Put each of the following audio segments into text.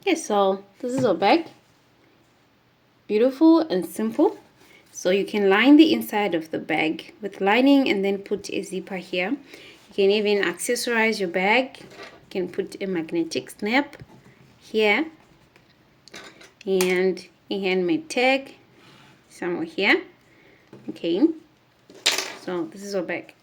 Okay, so this is our bag. Beautiful and simple. So you can line the inside of the bag with lining and then put a zipper here. You can even accessorize your bag. You can put a magnetic snap here and a handmade tag somewhere here. Okay, so this is our bag.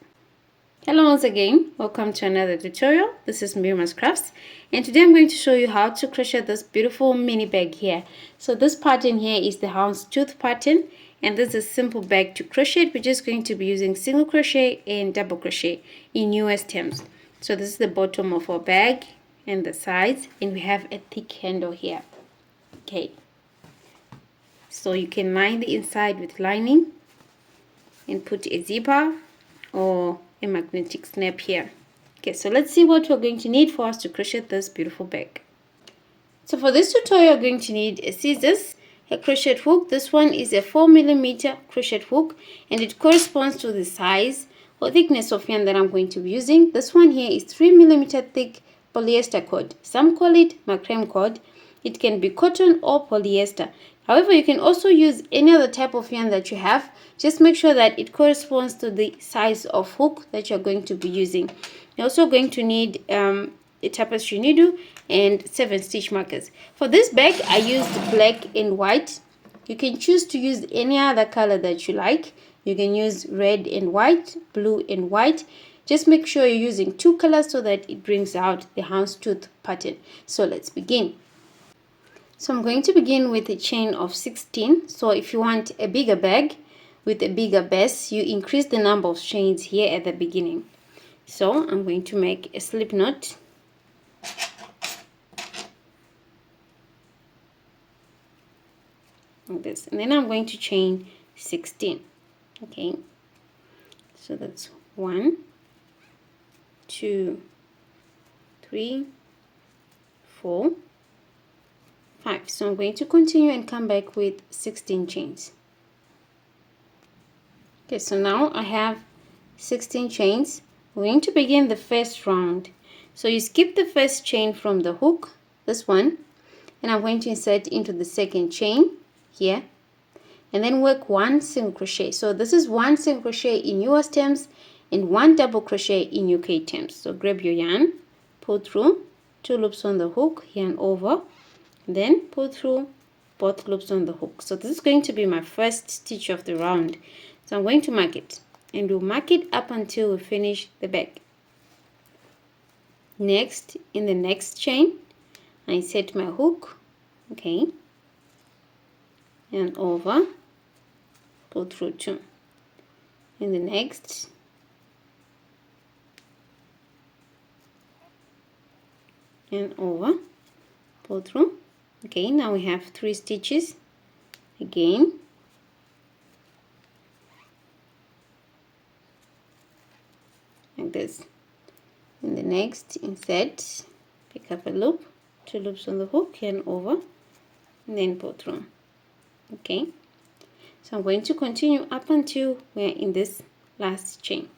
Hello once again, welcome to another tutorial. This is Miriam's Crafts, and today I'm going to show you how to crochet this beautiful mini bag here. So this pattern here is the houndstooth pattern, and this is a simple bag to crochet. We're just going to be using single crochet and double crochet in US terms. So this is the bottom of our bag and the sides, and we have a thick handle here. Okay, so you can line the inside with lining and put a zipper or a magnetic snap here. Okay, so let's see what we're going to need for us to crochet this beautiful bag. So for this tutorial, you're going to need a scissors, a crochet hook. This one is a 4mm crochet hook, and it corresponds to the size or thickness of yarn that I'm going to be using. This one here is 3mm thick polyester cord. Some call it macrame cord. It can be cotton or polyester. However, you can also use any other type of yarn that you have. Just make sure that it corresponds to the size of hook that you're going to be using. You're also going to need a tapestry needle and 7 stitch markers. For this bag, I used black and white. You can choose to use any other color that you like. You can use red and white, blue and white. Just make sure you're using 2 colors so that it brings out the houndstooth pattern. So let's begin. So I'm going to begin with a chain of 16. So if you want a bigger bag with a bigger base, you increase the number of chains here at the beginning. So I'm going to make a slip knot. Like this. And then I'm going to chain 16. Okay. So that's 1, 2, 3, 4, 5. So I'm going to continue and come back with 16 chains. Okay, so now I have 16 chains. We're going to begin the first round. So you skip the first chain from the hook, this one, and I'm going to insert into the second chain here, and then work 1 single crochet. So this is 1 single crochet in US terms and 1 double crochet in UK terms. So grab your yarn, pull through 2 loops on the hook, yarn over, then pull through both loops on the hook. So this is going to be my first stitch of the round. So I'm going to mark it, and we'll mark it up until we finish the bag. Next, in the next chain, I insert my hook, okay, and over, pull through 2. In the next, and over, pull through. Okay, now we have 3 stitches again. Like this. In the next, insert, pick up a loop, 2 loops on the hook, and over, and then pull through. Okay, so I'm going to continue up until we're in this last chain.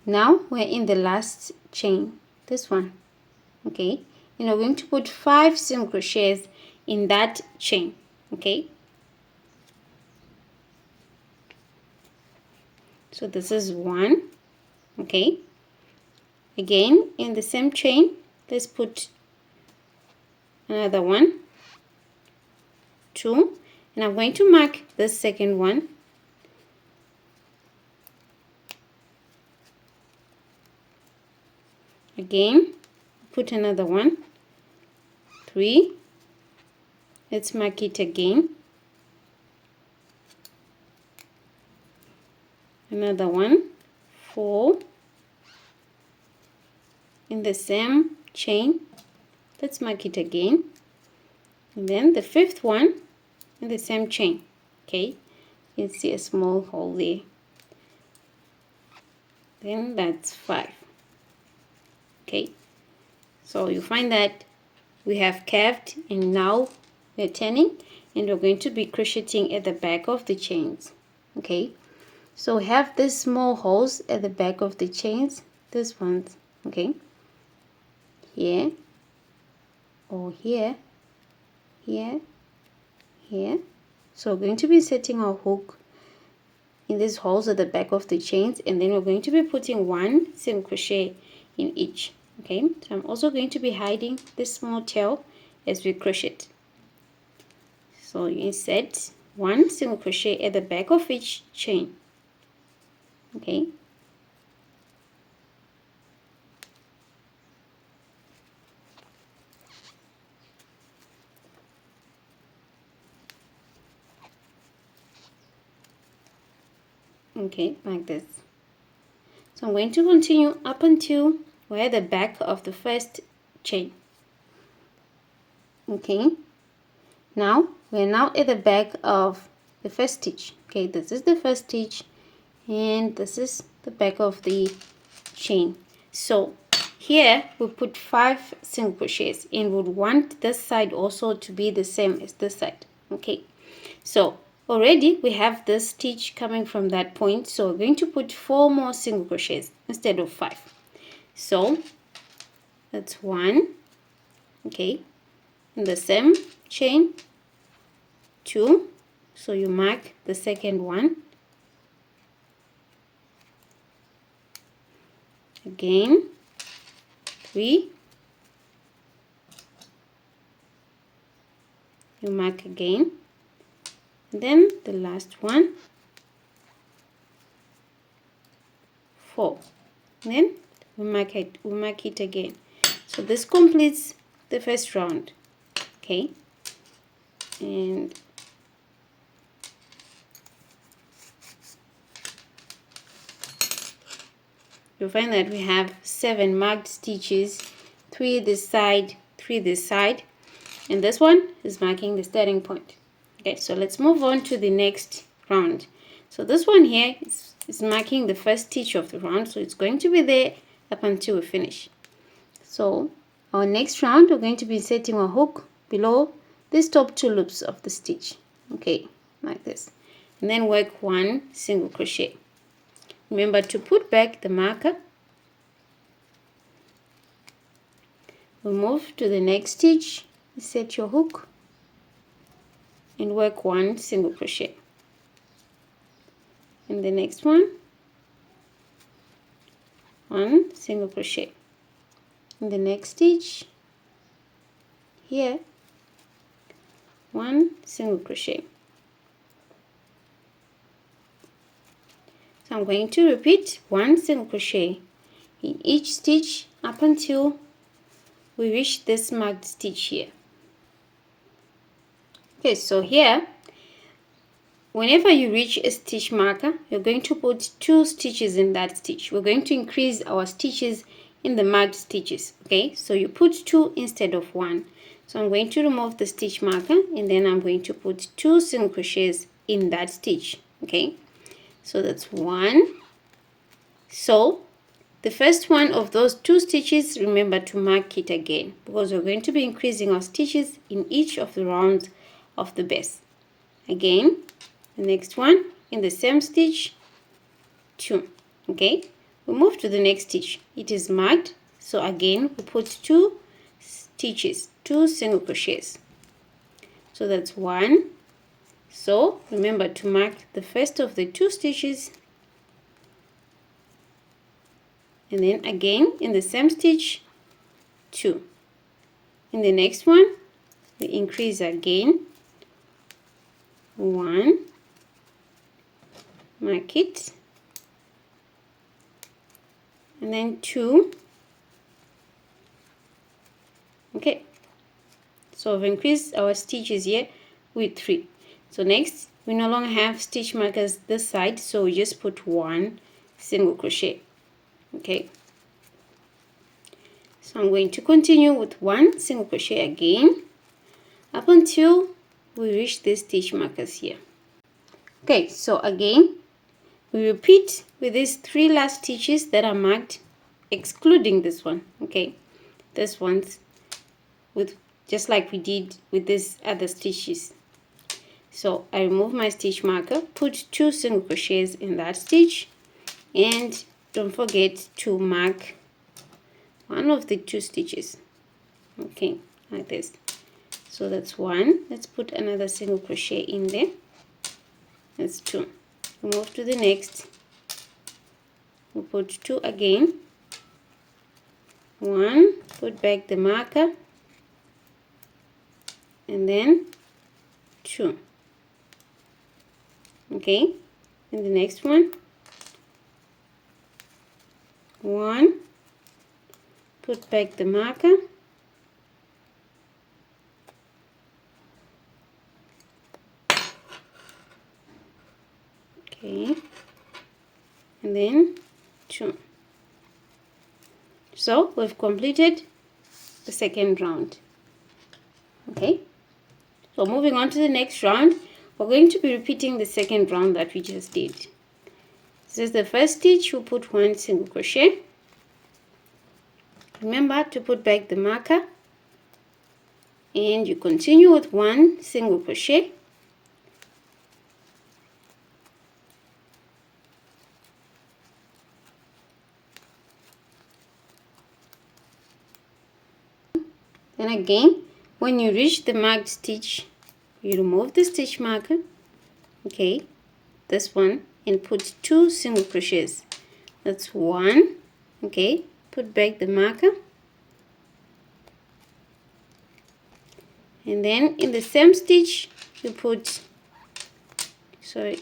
Now we're in the last chain, this one. Okay, and we're going to put 5 single crochets in that chain. Okay, so this is 1. Okay, again in the same chain, let's put another 1, 2, and I'm going to mark the second one. Again, put another 1, 3, let's mark it again, another 1, 4, in the same chain, let's mark it again, and then the 5th one in the same chain. Okay, you can see a small hole there. Then that's 5. Okay, so you find that we have curved, and now we're turning, and we're going to be crocheting at the back of the chains. Okay, so we have these small holes at the back of the chains, this ones, okay, here or here here, here. So we're going to be setting our hook in these holes at the back of the chains, and then we're going to be putting 1 single crochet in each. Okay, so I'm also going to be hiding this small tail as we crochet. So you insert 1 single crochet at the back of each chain. Okay, okay, like this. So I'm going to continue up until we're at the back of the first chain. Okay, now we're now at the back of the first stitch. Okay, this is the first stitch and this is the back of the chain. So here we put 5 single crochets and would want this side also to be the same as this side. Okay, so already we have this stitch coming from that point, so we're going to put 4 more single crochets instead of 5. So that's 1, okay, in the same chain, 2, so you mark the second one, again 3, you mark again, and then the last one, 4, and then we mark it again. So this completes the first round. Okay, and you'll find that we have 7 marked stitches, 3 this side, 3 this side, and this one is marking the starting point. Okay, so let's move on to the next round. So this one here is marking the first stitch of the round, so it's going to be there up until we finish. So our next round, we're going to be setting a hook below these top 2 loops of the stitch. Okay, like this, and then work 1 single crochet. Remember to put back the marker. We'll move to the next stitch, set your hook and work 1 single crochet. In the next one, 1 single crochet. In the next stitch here, 1 single crochet. So I'm going to repeat 1 single crochet in each stitch up until we reach this marked stitch here. Okay, so here, whenever you reach a stitch marker, you're going to put 2 stitches in that stitch. We're going to increase our stitches in the marked stitches. Okay, so you put 2 instead of 1. So I'm going to remove the stitch marker and then I'm going to put 2 single crochets in that stitch. Okay, so that's 1. So the first one of those 2 stitches, remember to mark it again, because we're going to be increasing our stitches in each of the rounds of the base. Again, the next one in the same stitch, 2. Okay, we move to the next stitch. It is marked, so again we put 2 stitches, 2 single crochets. So that's 1. So remember to mark the first of the 2 stitches, and then again in the same stitch, 2. In the next one we increase again, 1, mark it, and then 2. Okay, so we've increased our stitches here with 3. So next, we no longer have stitch markers this side, so we just put 1 single crochet. Okay, so I'm going to continue with 1 single crochet again up until we reach the stitch markers here. Okay, so again we repeat with these 3 last stitches that are marked, excluding this one. Okay, this one's with just like we did with these other stitches. So I remove my stitch marker, put 2 single crochets in that stitch, and don't forget to mark one of the 2 stitches. Okay, like this. So that's 1. Let's put another single crochet in there. That's 2. We move to the next. We put 2 again. 1, put back the marker, and then 2. Okay, and the next one, 1, put back the marker, okay, and then 2. So we've completed the second round. Okay, so moving on to the next round, we're going to be repeating the second round that we just did. This is the first stitch. We'll put 1 single crochet. Remember to put back the marker, and you continue with 1 single crochet. Then again, when you reach the marked stitch, you remove the stitch marker, okay, this one, and put 2 single crochets. That's 1, okay, put back the marker, and then in the same stitch you put 2.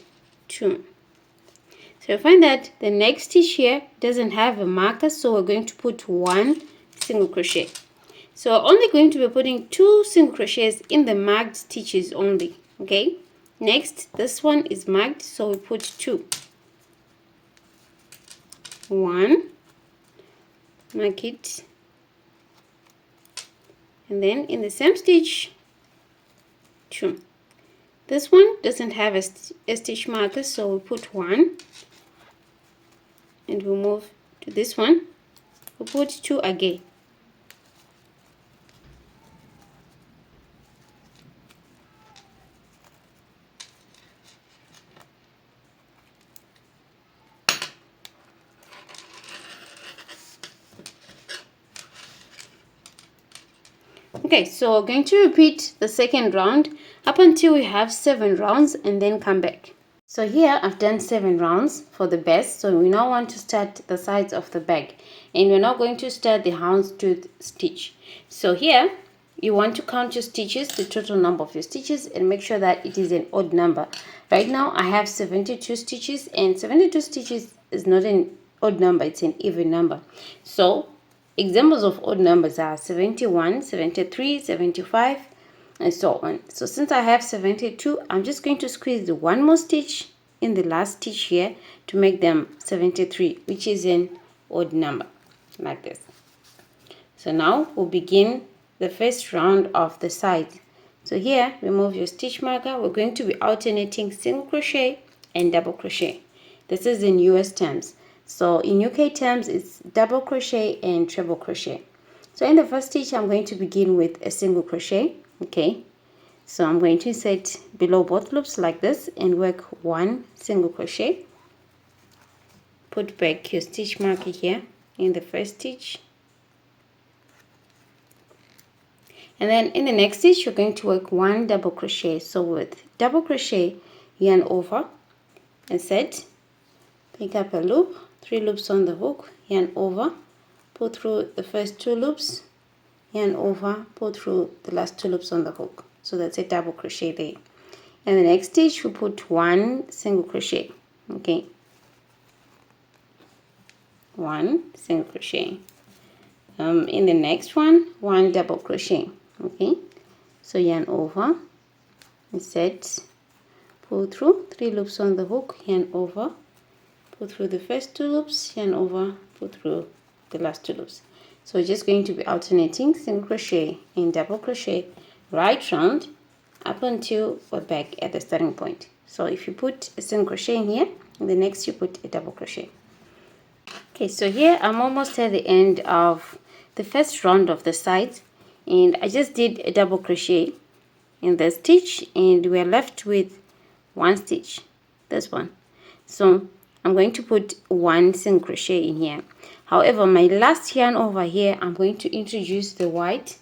So you find that the next stitch here doesn't have a marker, so we're going to put 1 single crochet. So we're only going to be putting 2 single crochets in the marked stitches only. Okay, next, this one is marked, so we put 2. 1, mark it, and then in the same stitch, 2. This one doesn't have a stitch marker, so we put 1, and we'll move to this one. We'll put 2 again. Okay, so we're going to repeat the second round up until we have 7 rounds and then come back. So here I've done 7 rounds for the best. So we now want to start the sides of the bag, and we're now going to start the houndstooth stitch. So here you want to count your stitches, the total number of your stitches, and make sure that it is an odd number. Right now I have 72 stitches, and 72 stitches is not an odd number, it's an even number. So examples of odd numbers are 71, 73, 75, and so on. So since I have 72, I'm just going to squeeze the 1 more stitch in the last stitch here to make them 73, which is an odd number, like this. So now we'll begin the first round of the side. So here, remove your stitch marker. We're going to be alternating single crochet and double crochet. This is in US terms. So in UK terms, it's double crochet and treble crochet. So in the first stitch, I'm going to begin with a single crochet. Okay, so I'm going to insert below both loops like this and work 1 single crochet. Put back your stitch marker here in the first stitch. And then in the next stitch, you're going to work 1 double crochet. So with double crochet, yarn over, insert, pick up a loop, 3 loops on the hook, yarn over, pull through the first 2 loops, yarn over, pull through the last 2 loops on the hook. So that's a double crochet there. And the next stitch we put 1 single crochet. Okay, 1 single crochet. In the next one, 1 double crochet. Okay, so yarn over, insert, pull through 3 loops on the hook, yarn over, pull through the first 2 loops, yarn over, pull through the last 2 loops. So we're just going to be alternating single crochet and double crochet right round up until we're back at the starting point. So if you put a single crochet in here, and the next you put a double crochet. Okay, so here I'm almost at the end of the first round of the sides, and I just did a double crochet in the stitch, and we're left with 1 stitch, this one. So I'm going to put 1 single crochet in here. However, my last yarn over here, I'm going to introduce the white.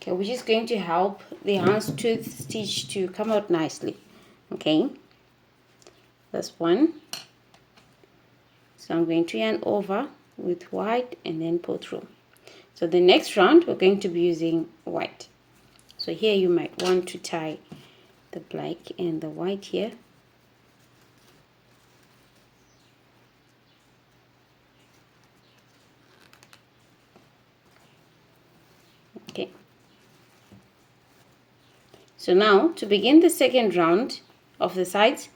okay, which is going to help the houndstooth stitch to come out nicely. Okay, this one. So I'm going to yarn over with white and then pull through. So the next round we're going to be using white. So here you might want to tie the black and the white here. Okay. So now to begin the second round of the sides,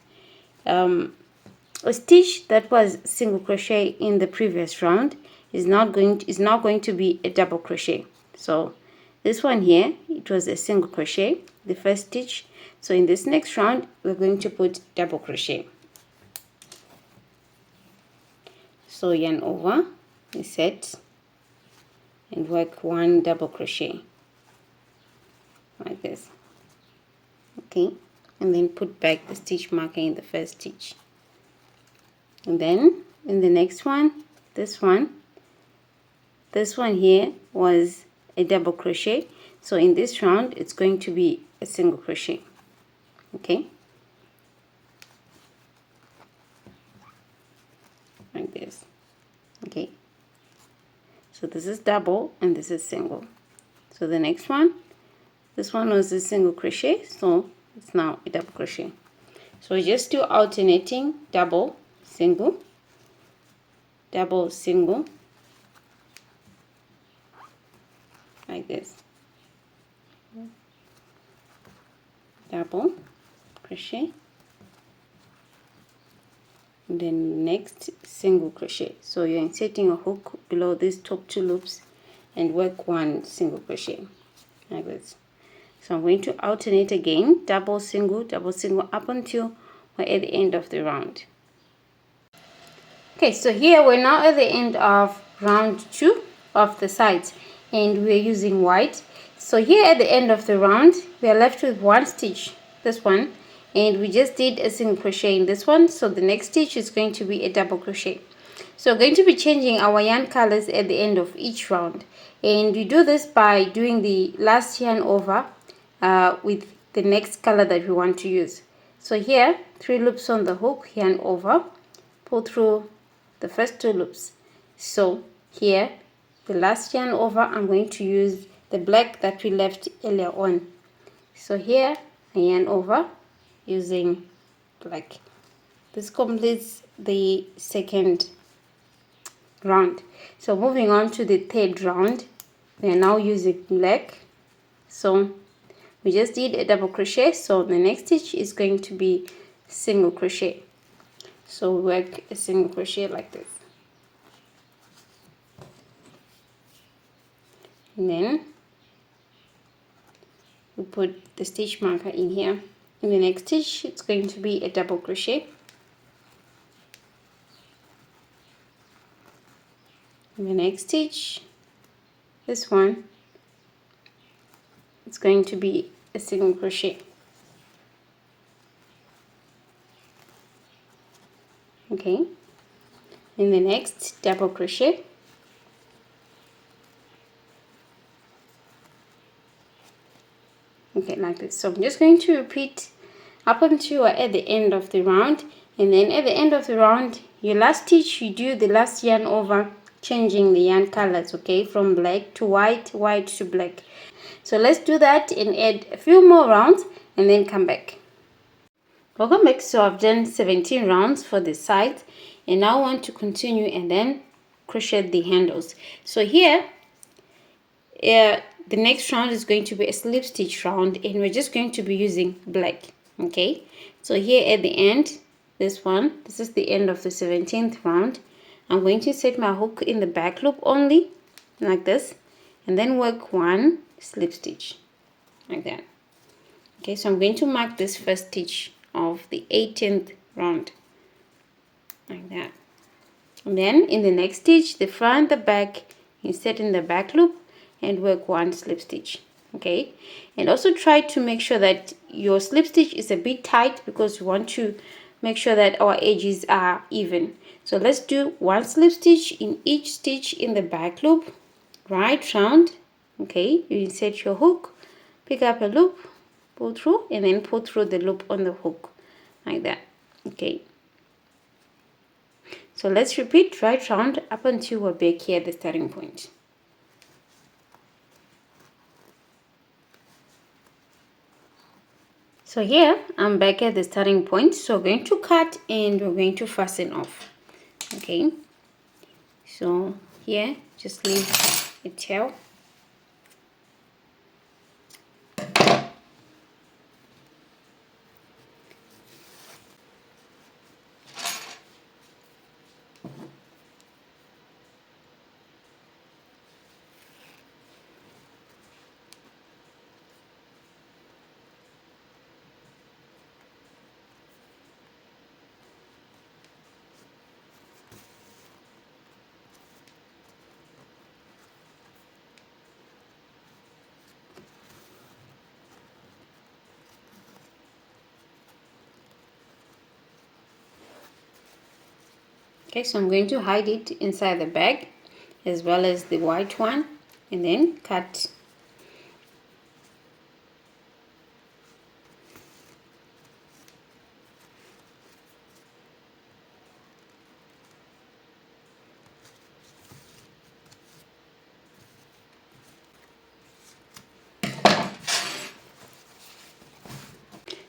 a stitch that was single crochet in the previous round is now going to be a double crochet. So this one here, it was a single crochet, the first stitch. So in this next round we're going to put double crochet. So yarn over, reset, and work one double crochet like this. Okay, and then put back the stitch marker in the first stitch. And then in the next one, this one here was a double crochet. So in this round it's going to be a single crochet. Okay, like this. Okay, so this is double and this is single. So the next one, this one was a single crochet, so it's now a double crochet. So we just do alternating double, single, double, single, like this. Double crochet, and then next single crochet. So you're inserting a hook below these top two loops and work one single crochet like this. So I'm going to alternate again, double, single, up until we're at the end of the round. Okay, so here we're now at the end of round 2 of the sides, and we're using white. So here at the end of the round we are left with one stitch, this one, and we just did a single crochet in this one. So the next stitch is going to be a double crochet. So we're going to be changing our yarn colors at the end of each round, and we do this by doing the last yarn over with the next color that we want to use. So here, 3 loops on the hook, yarn over, pull through the first 2 loops. So here, the last yarn over, I'm going to use the black that we left earlier on. So here I yarn over using black. This completes the second round. So moving on to the third round, we are now using black. So we just did a double crochet, so the next stitch is going to be single crochet. So work a single crochet like this, and then we put the stitch marker in here. In the next stitch it's going to be a double crochet. In the next stitch, this one, it's going to be a single crochet. Okay, in the next, double crochet. Okay, like this. So I'm just going to repeat up until we're at the end of the round, and then at the end of the round, your last stitch, you do the last yarn over, changing the yarn colors, okay, from black to white, white to black. So let's do that and add a few more rounds and then come back. Welcome back. So I've done 17 rounds for the sides, and now I want to continue and then crochet the handles. So here the next round is going to be a slip stitch round, and we're just going to be using black. Okay, so here at the end, this is the end of the 17th round. I'm going to set my hook in the back loop only, like this, and then work one slip stitch like that. Okay, so I'm going to mark this first stitch of the 18th round like that, and then in the next stitch, the front, the back, insert in the back loop and work one slip stitch. Okay, and also try to make sure that your slip stitch is a bit tight, because we want to make sure that our edges are even. So let's do one slip stitch in each stitch in the back loop, right round, Okay, you insert your hook, pick up a loop, pull through, and then pull through the loop on the hook like that. Okay, so let's repeat right round up until we're back here at the starting point. So here I'm back at the starting point, so we're going to cut and we're going to fasten off. Okay, so here just leave a tail. Okay, so I'm going to hide it inside the bag as well as the white one, and then cut.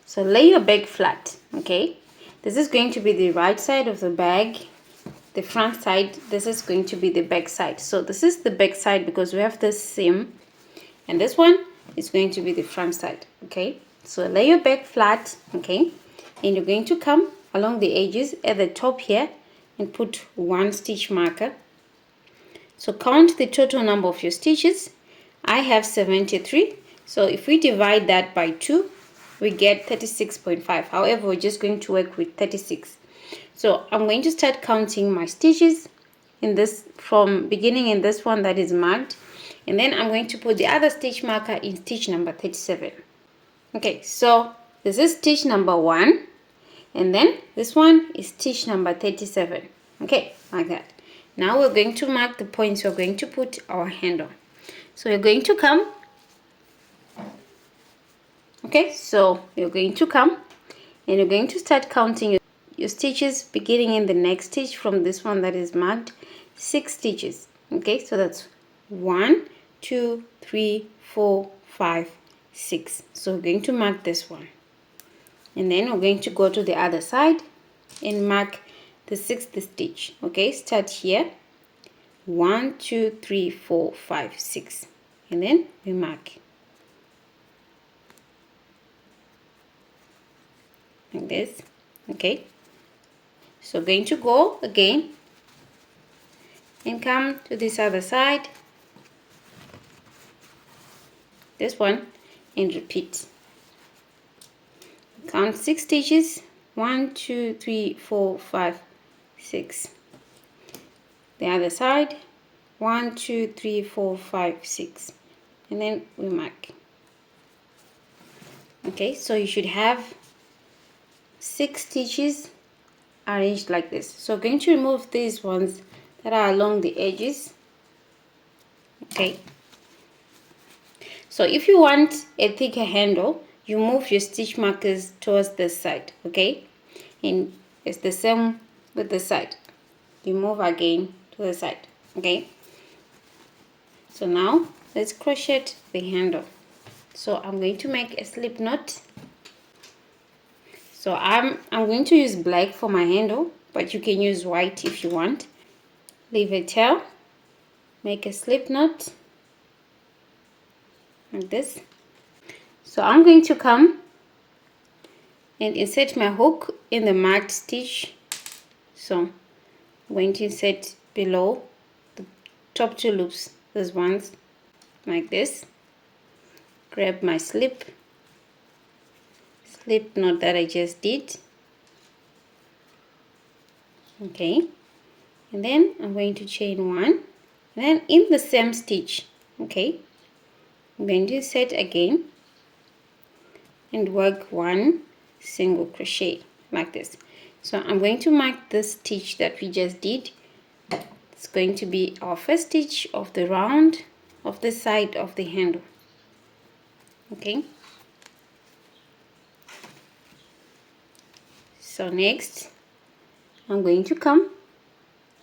So lay your bag flat. Okay, this is going to be the right side of the bag, the front side. This is going to be the back side. So this is the back side because we have this seam, and this one is going to be the front side. Okay, so lay your bag flat. Okay, and you're going to come along the edges at the top here and put one stitch marker. So count the total number of your stitches. I have 73, so if we divide that by 2, we get 36.5. However, we're just going to work with 36. So I'm going to start counting my stitches in this, from beginning in this one that is marked, and then I'm going to put the other stitch marker in stitch number 37. Okay, so this is stitch number 1, and then this one is stitch number 37. Okay, like that. Now we're going to mark the points we're going to put our handle. So you're going to come. Okay, so you're going to come and you're going to start counting your stitches beginning in the next stitch from this one that is marked 6 stitches. Okay, so that's 1, 2, 3, 4, 5, 6. So we're going to mark this one, and then we're going to go to the other side and mark the 6th stitch. Okay, start here, 1, 2, 3, 4, 5, 6, and then we mark like this. Okay, so going to go again and come to this other side, this one, and repeat. Count 6 stitches, 1, 2, 3, 4, 5, 6. The other side, 1, 2, 3, 4, 5, 6, and then we mark. Okay, so you should have 6 stitches arranged like this. So I'm going to remove these ones that are along the edges. Okay, so if you want a thicker handle, you move your stitch markers towards this side. Okay, and it's the same with the side, you move again to the side. Okay, so now let's crochet the handle. So I'm going to make a slip knot. So I'm going to use black for my handle, but you can use white if you want. Leave a tail, make a slip knot like this. So I'm going to come and insert my hook in the marked stitch. So I'm going to insert below the top 2 loops, those ones like this. Grab my slip knot that I just did. Okay, and then I'm going to chain 1, and then in the same stitch, okay, I'm going to insert again and work 1 single crochet like this. So I'm going to mark this stitch that we just did. It's going to be our first stitch of the round of the side of the handle. Okay, so next I'm going to come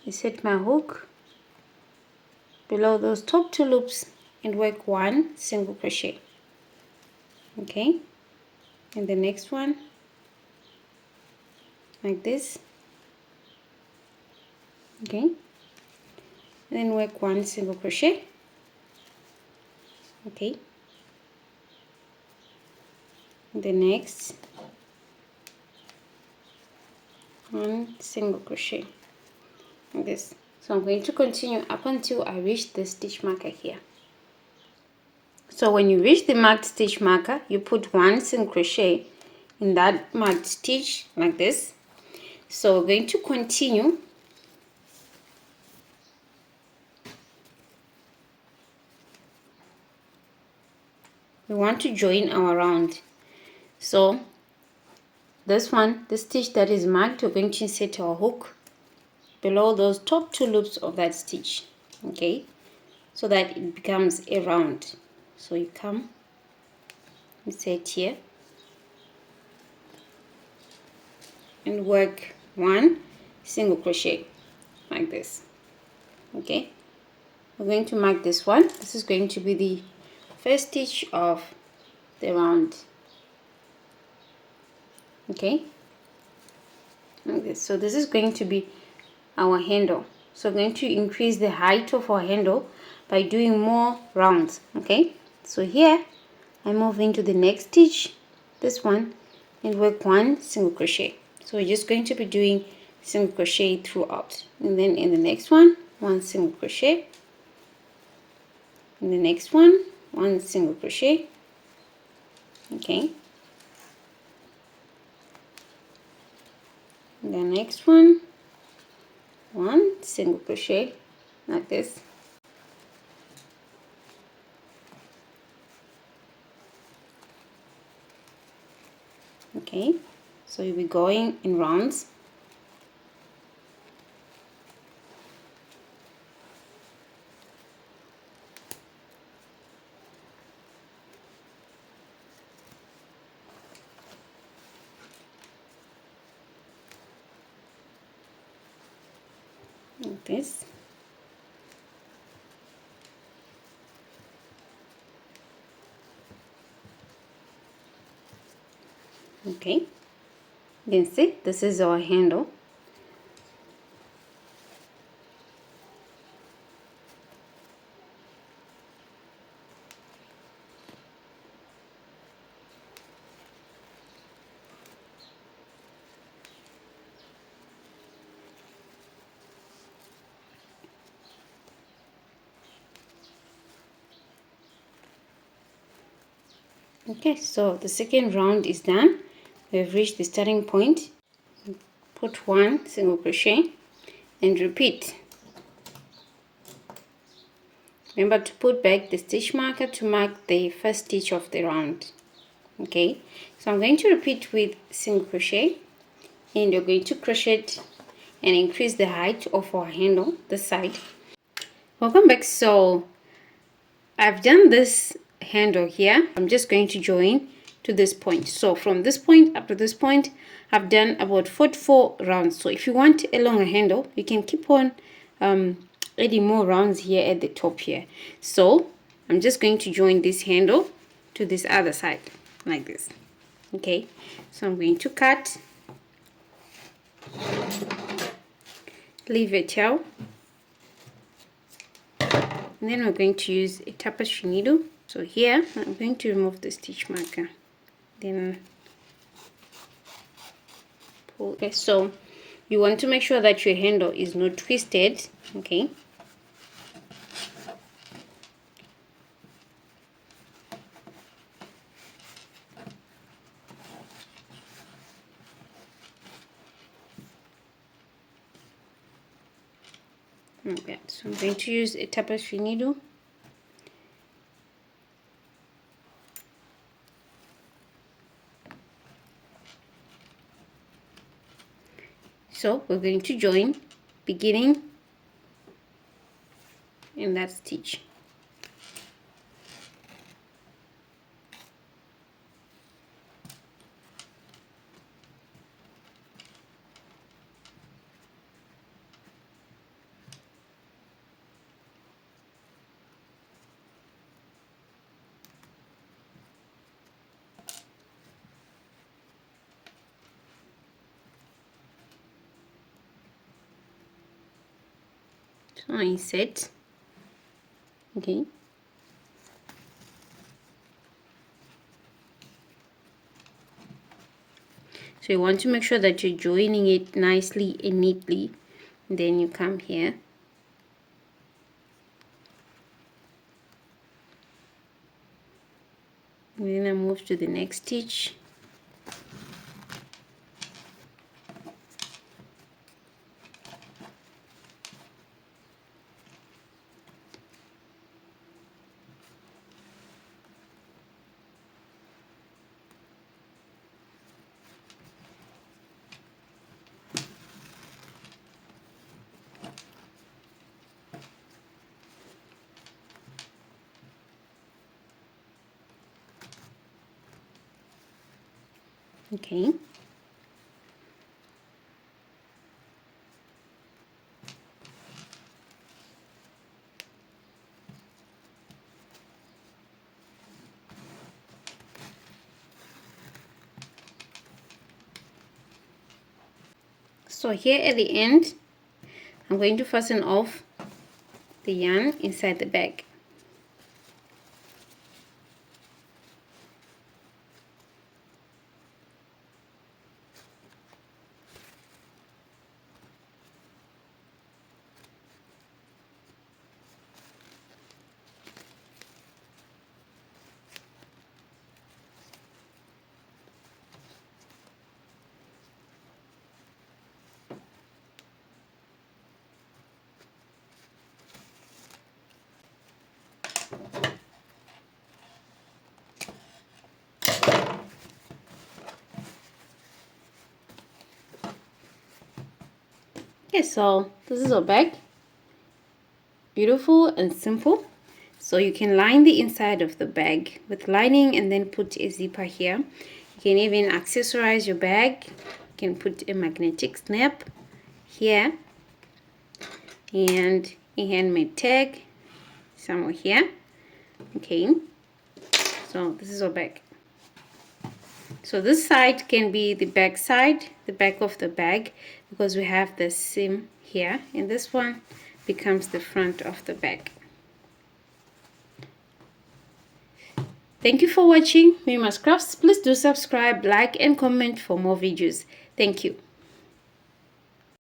and set my hook below those top 2 loops and work 1 single crochet. Okay, and the next one like this. Okay, and then work 1 single crochet. Okay, the next 1 single crochet like this. So I'm going to continue up until I reach the stitch marker here. So when you reach the marked stitch marker, you put 1 single crochet in that marked stitch like this. So we're going to continue we want to join our round. So this one, the stitch that is marked, we're going to insert our hook below those top 2 loops of that stitch. Okay, so that it becomes a round. So you come, insert here and work 1 single crochet like this. Okay, we're going to mark this one. This is going to be the first stitch of the round. Okay, like this. So this is going to be our handle. So we're going to increase the height of our handle by doing more rounds. Okay, so here I move into the next stitch, this one, and work 1 single crochet. So we're just going to be doing single crochet throughout, and then in the next one 1 single crochet, in the next one 1 single crochet. Okay, the next one 1 single crochet like this. Okay, so you'll be going in rounds. Like this. Okay, you can see this is our handle. Okay, so the second round is done. We've reached the starting point. Put 1 single crochet and repeat. Remember to put back the stitch marker to mark the first stitch of the round. Okay, so I'm going to repeat with single crochet, and you're going to crochet and increase the height of our handle this side. Welcome back. So I've done this handle here. I'm just going to join to this point. So from this point up to this point, I've done about 44 rounds. So if you want a longer handle, you can keep on adding more rounds here at the top here. So I'm just going to join this handle to this other side like this. Okay, so I'm going to cut, leave a tail, and then we're going to use a tapestry needle. So here I'm going to remove the stitch marker, then pull. Okay, so you want to make sure that your handle is not twisted. Okay, okay, so I'm going to use a tapestry needle. So we're going to join beginning in that stitch. So insert. Okay. So you want to make sure that you're joining it nicely and neatly. And then you come here. And then I move to the next stitch. Okay. So here at the end, I'm going to fasten off the yarn inside the bag. Okay, so this is our bag. Beautiful and simple. So you can line the inside of the bag with lining and then put a zipper here. You can even accessorize your bag. You can put a magnetic snap here and a handmade tag somewhere here. Okay, so this is our bag. So this side can be the back side, the back of the bag, because we have the seam here, and this one becomes the front of the bag. Thank you for watching Miriam's Crafts. Please do subscribe, like and comment for more videos. Thank you.